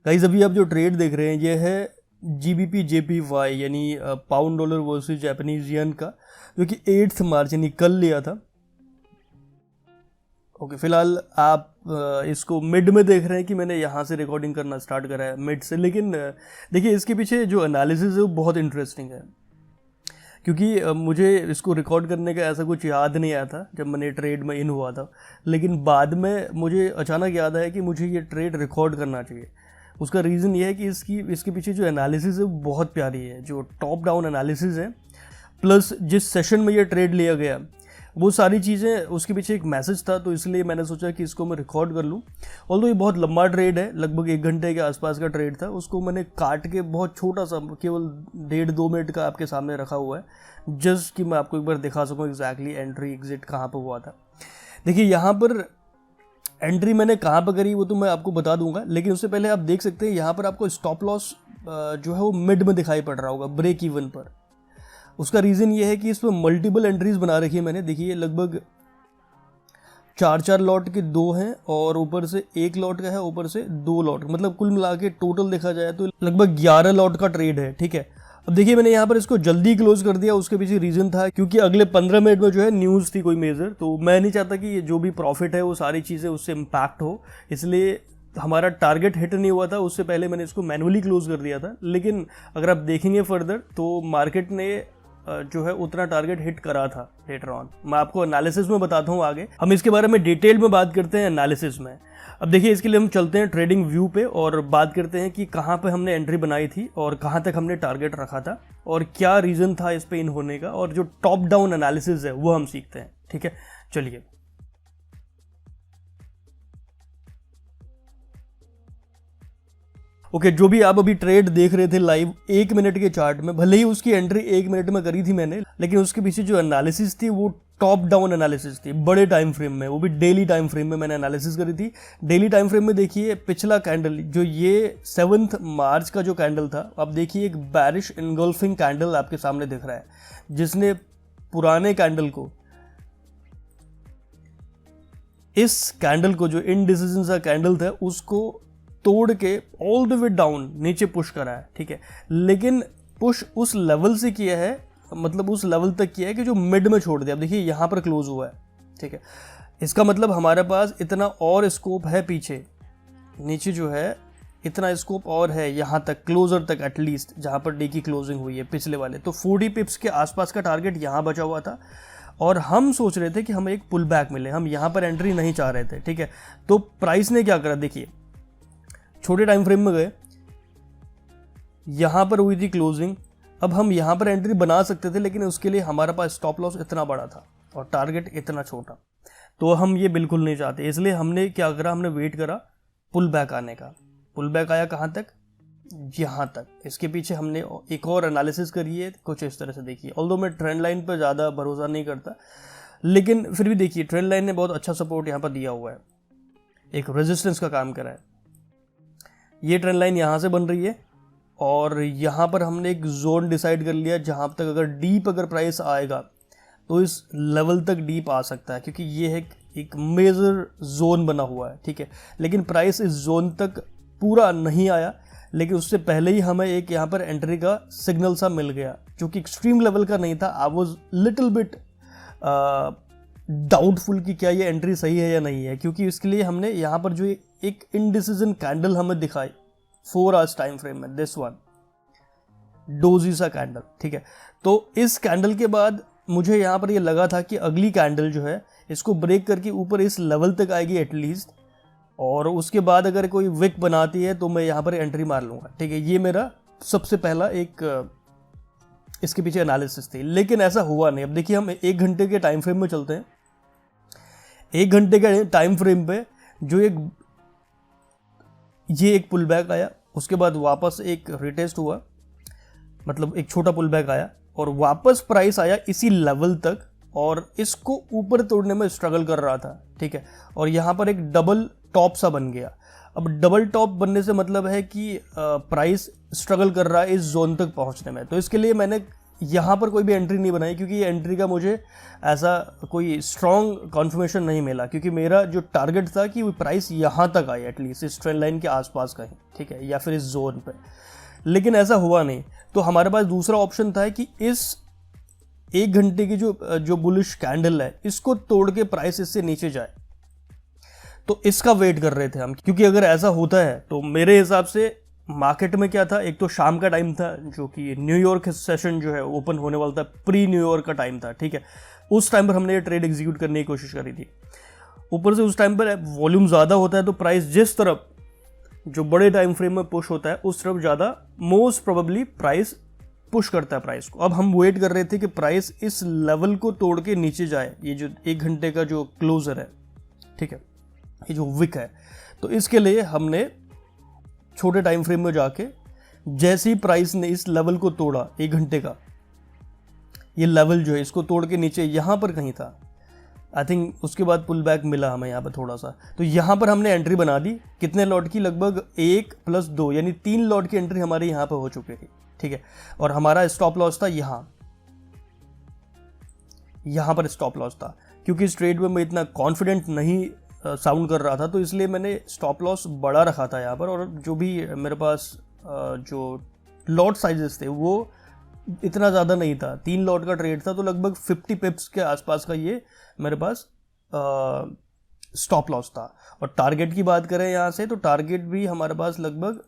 Guys अभी आप जो ट्रेड देख रहे हैं ये है GBP JPY यानी pound dollar versus Japanese yen का, जो कि 8 मार्च यानी कल लिया था। ओके, फिलहाल आप इसको मिड में देख रहे हैं कि मैंने यहाँ से रिकॉर्डिंग करना स्टार्ट करा है मिड से, लेकिन देखिए इसके पीछे जो एनालिसिस है वो बहुत इंटरेस्टिंग है, क्योंकि मुझे इसको रिकॉर्ड करने का ऐसा कुछ याद नहीं आया था जब मैंने ट्रेड में इन हुआ था, लेकिन बाद में मुझे अचानक याद आया कि मुझे ये ट्रेड रिकॉर्ड करना चाहिए। उसका रीज़न ये है कि इसके पीछे जो एनालिसिस है वो बहुत प्यारी है, जो टॉप डाउन एनालिसिस है, प्लस जिस सेशन में ये ट्रेड लिया गया वो सारी चीज़ें, उसके पीछे एक मैसेज था, तो इसलिए मैंने सोचा कि इसको मैं रिकॉर्ड कर लूँ। ऑल्दो ये बहुत लंबा ट्रेड है, लगभग 1 घंटे के आसपास का ट्रेड था, उसको मैंने काट के बहुत छोटा सा, केवल 1.5-2 मिनट का आपके सामने रखा हुआ है, जस्ट कि मैं आपको एक बार दिखा सकूँ एग्जैक्टली एंट्री एग्जिट कहाँ पर हुआ था। देखिए यहाँ पर एंट्री मैंने कहाँ पर करी वो तो मैं आपको बता दूंगा, लेकिन उससे पहले आप देख सकते हैं यहाँ पर आपको स्टॉप लॉस जो है वो मिड में दिखाई पड़ रहा होगा, ब्रेक इवन पर। उसका रीज़न ये है कि इस पर मल्टीपल एंट्रीज बना रखी है मैंने। देखिए लगभग 4 लॉट के 2 हैं और ऊपर से 1 लॉट का है, ऊपर से 2 लॉट, मतलब कुल मिला के टोटल देखा जाए तो लगभग 11 लॉट का ट्रेड है। ठीक है, अब देखिए मैंने यहाँ पर इसको जल्दी क्लोज कर दिया। उसके पीछे रीज़न था क्योंकि अगले 15 मिनट में जो है न्यूज़ थी कोई मेजर, तो मैं नहीं चाहता कि ये जो भी प्रॉफिट है वो सारी चीज़ें उससे इम्पैक्ट हो, इसलिए हमारा टारगेट हिट नहीं हुआ था, उससे पहले मैंने इसको मैनुअली क्लोज कर दिया था। लेकिन अगर आप देखेंगे फर्दर तो मार्केट ने जो है उतना टारगेट हिट करा था लेटर ऑन। मैं आपको एनालिसिस में बताता हूँ आगे, हम इसके बारे में डिटेल में बात करते हैं एनालिसिस में। अब देखिए इसके लिए हम चलते हैं ट्रेडिंग व्यू पे और बात करते हैं कि कहाँ पे हमने एंट्री बनाई थी और कहाँ तक हमने टारगेट रखा था और क्या रीज़न था इस पे इन होने का, और जो टॉप डाउन एनालिसिस है वो हम सीखते हैं। ठीक है, चलिए। ओके, जो भी आप अभी ट्रेड देख रहे थे लाइव 1 मिनट के चार्ट में, भले ही उसकी एंट्री 1 मिनट में करी थी मैंने, लेकिन उसके पीछे जो एनालिसिस थी वो टॉप डाउन एनालिसिस थी, बड़े टाइम फ्रेम में, वो भी डेली टाइम फ्रेम में मैंने एनालिसिस करी थी। डेली टाइम फ्रेम में देखिए पिछला कैंडल जो ये 7 मार्च का जो कैंडल था, आप देखिए एक बैरिश इनगल्फिंग कैंडल आपके सामने दिख रहा है, जिसने पुराने कैंडल को, इस कैंडल को जो इनडिसीजन सा कैंडल था उसको तोड़ के ऑल द वे डाउन नीचे पुश करा है। ठीक है, लेकिन पुश उस लेवल से किया है, मतलब उस लेवल तक किया है कि जो मिड में छोड़ दिया। अब देखिए यहाँ पर क्लोज हुआ है। ठीक है, इसका मतलब हमारे पास इतना और स्कोप है, पीछे नीचे जो है इतना स्कोप और है, यहाँ तक क्लोजर तक एटलीस्ट, जहाँ पर डे की क्लोजिंग हुई है पिछले वाले, तो 40 पिप्स के आसपास का टारगेट यहाँ बचा हुआ था और हम सोच रहे थे कि हमें एक पुल बैक मिले, हम यहाँ पर एंट्री नहीं चाह रहे थे। ठीक है, तो प्राइस ने क्या करा, देखिए छोटे टाइम फ्रेम में गए, यहां पर हुई थी क्लोजिंग। अब हम यहां पर एंट्री बना सकते थे, लेकिन उसके लिए हमारे पास स्टॉप लॉस इतना बड़ा था और टारगेट इतना छोटा, तो हम ये बिल्कुल नहीं चाहते। इसलिए हमने क्या करा, हमने वेट करा पुल बैक आने का। पुल बैक आया कहां तक, यहां तक। इसके पीछे हमने एक और एनालिसिस करी है कुछ इस तरह से। देखिए ऑल्दो मैं ट्रेंड लाइन पर ज़्यादा भरोसा नहीं करता, लेकिन फिर भी देखिए ट्रेंड लाइन ने बहुत अच्छा सपोर्ट यहाँ पर दिया हुआ है, एक रेजिस्टेंस का काम करा है। ये ट्रेंड लाइन यहाँ से बन रही है और यहाँ पर हमने एक जोन डिसाइड कर लिया जहाँ तक अगर डीप अगर प्राइस आएगा तो इस लेवल तक डीप आ सकता है, क्योंकि ये है एक मेजर जोन बना हुआ है। ठीक है, लेकिन प्राइस इस जोन तक पूरा नहीं आया, लेकिन उससे पहले ही हमें एक यहाँ पर एंट्री का सिग्नल सा मिल गया, जो कि एक्सट्रीम लेवल का नहीं था। I was little bit doubtful कि क्या ये एंट्री सही है या नहीं है, क्योंकि इसके लिए हमने यहाँ पर जो एक इनडिसीजन कैंडल हमें दिखाई 4 आवर्स टाइम फ्रेम में, दिस वन डोजी सा कैंडल। ठीक है, तो इस कैंडल के बाद मुझे यहाँ पर ये लगा था कि अगली कैंडल जो है इसको ब्रेक करके ऊपर इस लेवल तक आएगी एटलीस्ट, और उसके बाद अगर कोई विक बनाती है तो मैं यहाँ पर एंट्री मार लूँगा। ठीक है, ये मेरा सबसे पहला एक इसके पीछे एनालिसिस थी, लेकिन ऐसा हुआ नहीं। अब देखिए हम 1 घंटे के टाइम फ्रेम में चलते हैं। 1 घंटे के टाइम फ्रेम पे जो ये एक पुल बैक आया, उसके बाद वापस एक रिटेस्ट हुआ, मतलब एक छोटा पुल बैक आया और वापस प्राइस आया इसी लेवल तक और इसको ऊपर तोड़ने में स्ट्रगल कर रहा था। ठीक है, और यहाँ पर एक डबल टॉप सा बन गया। अब डबल टॉप बनने से मतलब है कि प्राइस स्ट्रगल कर रहा है इस जोन तक पहुँचने में, तो इसके लिए मैंने यहाँ पर कोई भी एंट्री नहीं बनाई, क्योंकि ये एंट्री का मुझे ऐसा कोई स्ट्रॉन्ग कॉन्फर्मेशन नहीं मिला, क्योंकि मेरा जो टारगेट था कि वो प्राइस यहाँ तक आए एटलीस्ट इस ट्रेंड लाइन के आसपास कहीं, ठीक है, या फिर इस जोन पे, लेकिन ऐसा हुआ नहीं। तो हमारे पास दूसरा ऑप्शन था कि इस 1 घंटे की जो बुलिश कैंडल है इसको तोड़ के प्राइस इससे नीचे जाए, तो इसका वेट कर रहे थे हम, क्योंकि अगर ऐसा होता है तो मेरे हिसाब से मार्केट में क्या था, एक तो शाम का टाइम था जो कि न्यूयॉर्क सेशन जो है ओपन होने वाला था, प्री न्यूयॉर्क का टाइम था, ठीक है, उस टाइम पर हमने ये ट्रेड एग्जीक्यूट करने की कोशिश करी थी। ऊपर से उस टाइम पर वॉल्यूम ज़्यादा होता है तो प्राइस जिस तरफ जो बड़े टाइम फ्रेम में पुश होता है उस तरफ ज़्यादा मोस्ट प्रोबेबली प्राइस पुश करता है प्राइस को। अब हम वेट कर रहे थे कि प्राइस इस लेवल को तोड़ के नीचे जाए, ये जो 1 घंटे का जो क्लोजर है, ठीक है, ये जो विक है, तो इसके लिए हमने छोटे टाइम फ्रेम में जाके जैसे ही प्राइस ने इस लेवल को तोड़ा 1 घंटे का, ये लेवल जो है इसको तोड़ के नीचे यहाँ पर कहीं था, आई थिंक उसके बाद पुल बैक मिला हमें यहाँ पर थोड़ा सा, तो यहाँ पर हमने एंट्री बना दी। कितने लॉट की? लगभग 1 + 2 यानी 3 लॉट की एंट्री हमारे यहाँ पर हो चुकी थी, ठीक है, और हमारा स्टॉप लॉस था यहाँ पर स्टॉप लॉस था। क्योंकि इस ट्रेड में मैं इतना कॉन्फिडेंट नहीं साउंड कर रहा था, तो इसलिए मैंने स्टॉप लॉस बड़ा रखा था यहाँ पर, और जो भी मेरे पास जो लॉट साइजेस थे वो इतना ज़्यादा नहीं था, 3 लॉट का ट्रेड था, तो लगभग 50 पिप्स के आसपास का ये मेरे पास स्टॉप लॉस था। और टारगेट की बात करें यहाँ से, तो टारगेट भी हमारे पास लगभग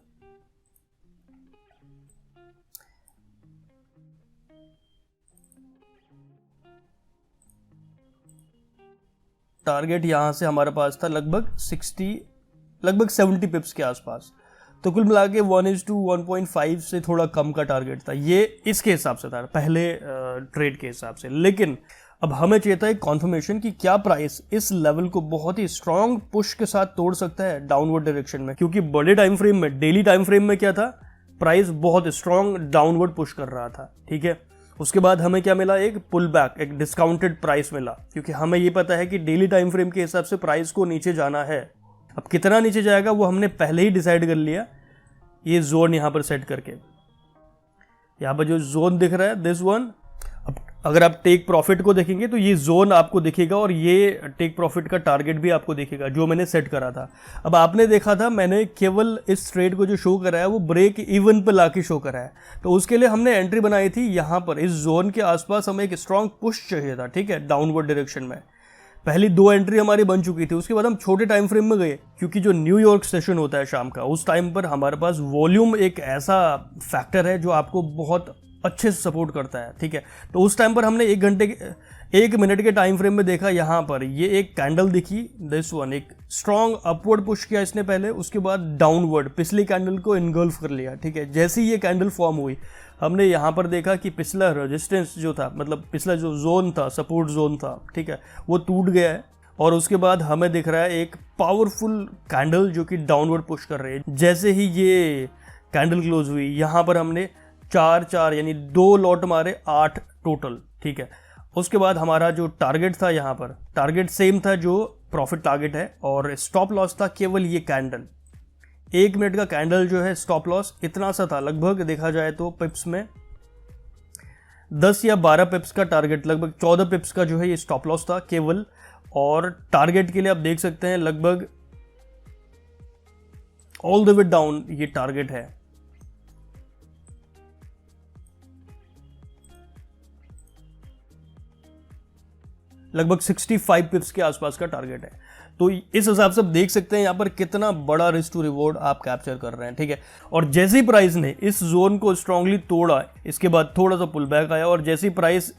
यहाँ से हमारे पास था लगभग 70 पिप्स के आसपास। तो कुल मिला के 1:1.5 से थोड़ा कम का टारगेट था, ये इसके हिसाब से था पहले ट्रेड के हिसाब से। लेकिन अब हमें चाहिए था एक कॉन्फर्मेशन कि क्या प्राइस इस लेवल को बहुत ही स्ट्रॉन्ग पुश के साथ तोड़ सकता है डाउनवर्ड डायरेक्शन में, क्योंकि बड़े टाइम फ्रेम में, डेली टाइम फ्रेम में क्या था, प्राइस बहुत स्ट्रॉन्ग डाउनवर्ड पुश कर रहा था, ठीक है। उसके बाद हमें क्या मिला, एक पुल बैक, एक डिस्काउंटेड प्राइस मिला, क्योंकि हमें ये पता है कि डेली टाइम फ्रेम के हिसाब से प्राइस को नीचे जाना है। अब कितना नीचे जाएगा वो हमने पहले ही डिसाइड कर लिया, ये जोन यहाँ पर सेट करके। यहाँ पर जो जोन दिख रहा है, दिस वन, अब अगर आप टेक प्रॉफिट को देखेंगे तो ये जोन आपको दिखेगा और ये टेक प्रॉफिट का टारगेट भी आपको दिखेगा जो मैंने सेट करा था। अब आपने देखा था मैंने केवल इस ट्रेड को जो शो करा है वो ब्रेक इवन पे लाके शो करा है, तो उसके लिए हमने एंट्री बनाई थी यहाँ पर, इस जोन के आसपास हमें एक स्ट्रॉन्ग पुश चाहिए था, ठीक है, डाउनवर्ड डायरेक्शन में। पहली 2 एंट्री हमारी बन चुकी थी। उसके बाद हम छोटे टाइम फ्रेम में गए, क्योंकि जो न्यूयॉर्क सेशन होता है शाम का, उस टाइम पर हमारे पास वॉल्यूम एक ऐसा फैक्टर है जो आपको बहुत अच्छे से सपोर्ट करता है, ठीक है। तो उस टाइम पर हमने 1 मिनट के टाइम फ्रेम में देखा, यहाँ पर ये एक कैंडल दिखी, दिस वन, एक स्ट्रॉन्ग अपवर्ड पुश किया इसने पहले, उसके बाद डाउनवर्ड पिछली कैंडल को इनगल्फ कर लिया, ठीक है। जैसे ही ये कैंडल फॉर्म हुई, हमने यहाँ पर देखा कि पिछला रेजिस्टेंस जो था, मतलब पिछला जो जोन था, सपोर्ट जोन था, ठीक है, वो टूट गया है। और उसके बाद हमें दिख रहा है एक पावरफुल कैंडल जो कि डाउनवर्ड पुश कर रही है। जैसे ही ये कैंडल क्लोज हुई, यहाँ पर हमने 4 यानी 2 लॉट मारे, 8 टोटल, ठीक है। उसके बाद हमारा जो टारगेट था, यहाँ पर टारगेट सेम था जो प्रॉफिट टारगेट है, और स्टॉप लॉस था केवल ये कैंडल, 1 मिनट का कैंडल जो है स्टॉप लॉस इतना सा था, लगभग देखा जाए तो पिप्स में 10 या 12 पिप्स का टारगेट, लगभग 14 पिप्स का जो है ये स्टॉप लॉस था केवल। और टारगेट के लिए आप देख सकते हैं लगभग ऑल द वे डाउन ये टारगेट है, लगभग 65 पिप्स के आसपास का टारगेट है। तो इस हिसाब से आप देख सकते हैं यहाँ पर कितना बड़ा रिस्क टू रिवॉर्ड आप कैप्चर कर रहे हैं, ठीक है। और जैसे ही प्राइस ने इस जोन को स्ट्रांगली तोड़ा, इसके बाद थोड़ा सा पुल बैक आया, और जैसे ही प्राइस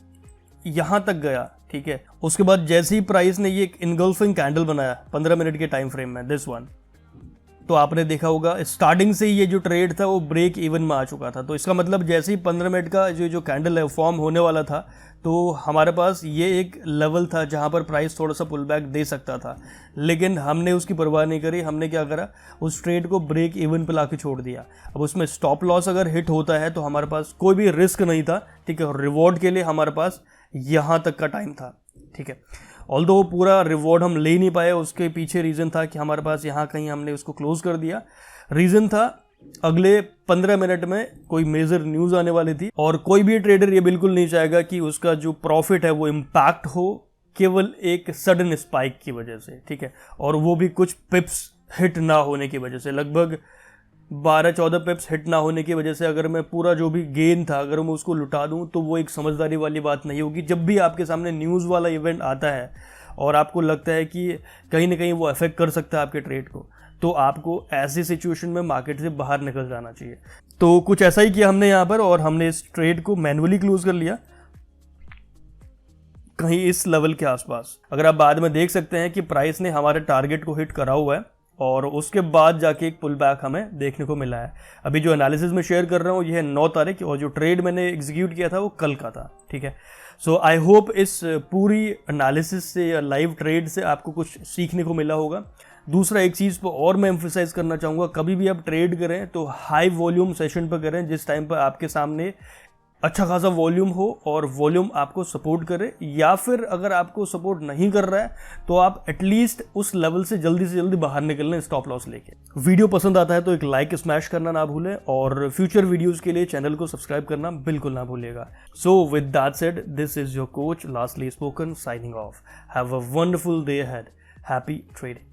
यहाँ तक गया, ठीक है, उसके बाद जैसे ही प्राइस ने ये एक इनगल्फिंग कैंडल बनाया 15 मिनट के टाइम फ्रेम में, दिस वन, तो आपने देखा होगा स्टार्टिंग से ही ये जो ट्रेड था वो ब्रेक इवन में आ चुका था। तो इसका मतलब जैसे ही 15 मिनट का जो कैंडल है फॉर्म होने वाला था, तो हमारे पास ये एक लेवल था जहाँ पर प्राइस थोड़ा सा पुल बैक दे सकता था, लेकिन हमने उसकी परवाह नहीं करी। हमने क्या करा, उस ट्रेड को ब्रेक इवन पे लाके छोड़ दिया। अब उसमें स्टॉप लॉस अगर हिट होता है तो हमारे पास कोई भी रिस्क नहीं था, ठीक है, और रिवॉर्ड के लिए हमारे पास यहाँ तक का टाइम था, ठीक है। ऑल्दो पूरा रिवॉर्ड हम ले नहीं पाए, उसके पीछे रीज़न था कि हमारे पास यहाँ कहीं हमने उसको क्लोज कर दिया। रीज़न था अगले 15 मिनट में कोई मेजर न्यूज़ आने वाली थी और कोई भी ट्रेडर ये बिल्कुल नहीं चाहेगा कि उसका जो प्रॉफिट है वो इम्पैक्ट हो केवल एक सडन स्पाइक की वजह से, ठीक है, और वो भी कुछ पिप्स हिट ना होने की वजह से, लगभग 12-14 पिप्स हिट ना होने की वजह से अगर मैं पूरा जो भी गेन था अगर मैं उसको लुटा दूं तो वो एक समझदारी वाली बात नहीं होगी। जब भी आपके सामने न्यूज़ वाला इवेंट आता है और आपको लगता है कि कहीं ना कहीं वो अफेक्ट कर सकता है आपके ट्रेड को, तो आपको ऐसी सिचुएशन में मार्केट से बाहर निकल जाना चाहिए। तो कुछ ऐसा ही किया हमने यहाँ पर और हमने इस ट्रेड को मैन्युअली क्लोज कर लिया कहीं इस लेवल के आसपास। अगर आप बाद में देख सकते हैं कि प्राइस ने हमारे टारगेट को हिट करा हुआ है और उसके बाद जाके एक पुल बैक हमें देखने को मिला है। अभी जो एनालिसिस में शेयर कर रहा हूँ ये है 9 तारीख और जो ट्रेड मैंने एग्जीक्यूट किया था वो कल का था, ठीक है। सो आई होप इस पूरी एनालिसिस से या लाइव ट्रेड से आपको कुछ सीखने को मिला होगा। दूसरा एक चीज़ पर और मैं एम्फसाइज करना चाहूँगा, कभी भी आप ट्रेड करें तो हाई वॉल्यूम सेशन पर करें जिस टाइम पर आपके सामने अच्छा खासा वॉल्यूम हो और वॉल्यूम आपको सपोर्ट करे, या फिर अगर आपको सपोर्ट नहीं कर रहा है तो आप एटलीस्ट उस लेवल से जल्दी बाहर निकल लें स्टॉप लॉस लेके। वीडियो पसंद आता है तो एक लाइक स्मैश करना ना भूलें और फ्यूचर वीडियोस के लिए चैनल को सब्सक्राइब करना बिल्कुल ना भूलिएगा। So with that said, this is your coach lastly spoken signing off. Have a wonderful day ahead. Happy trading.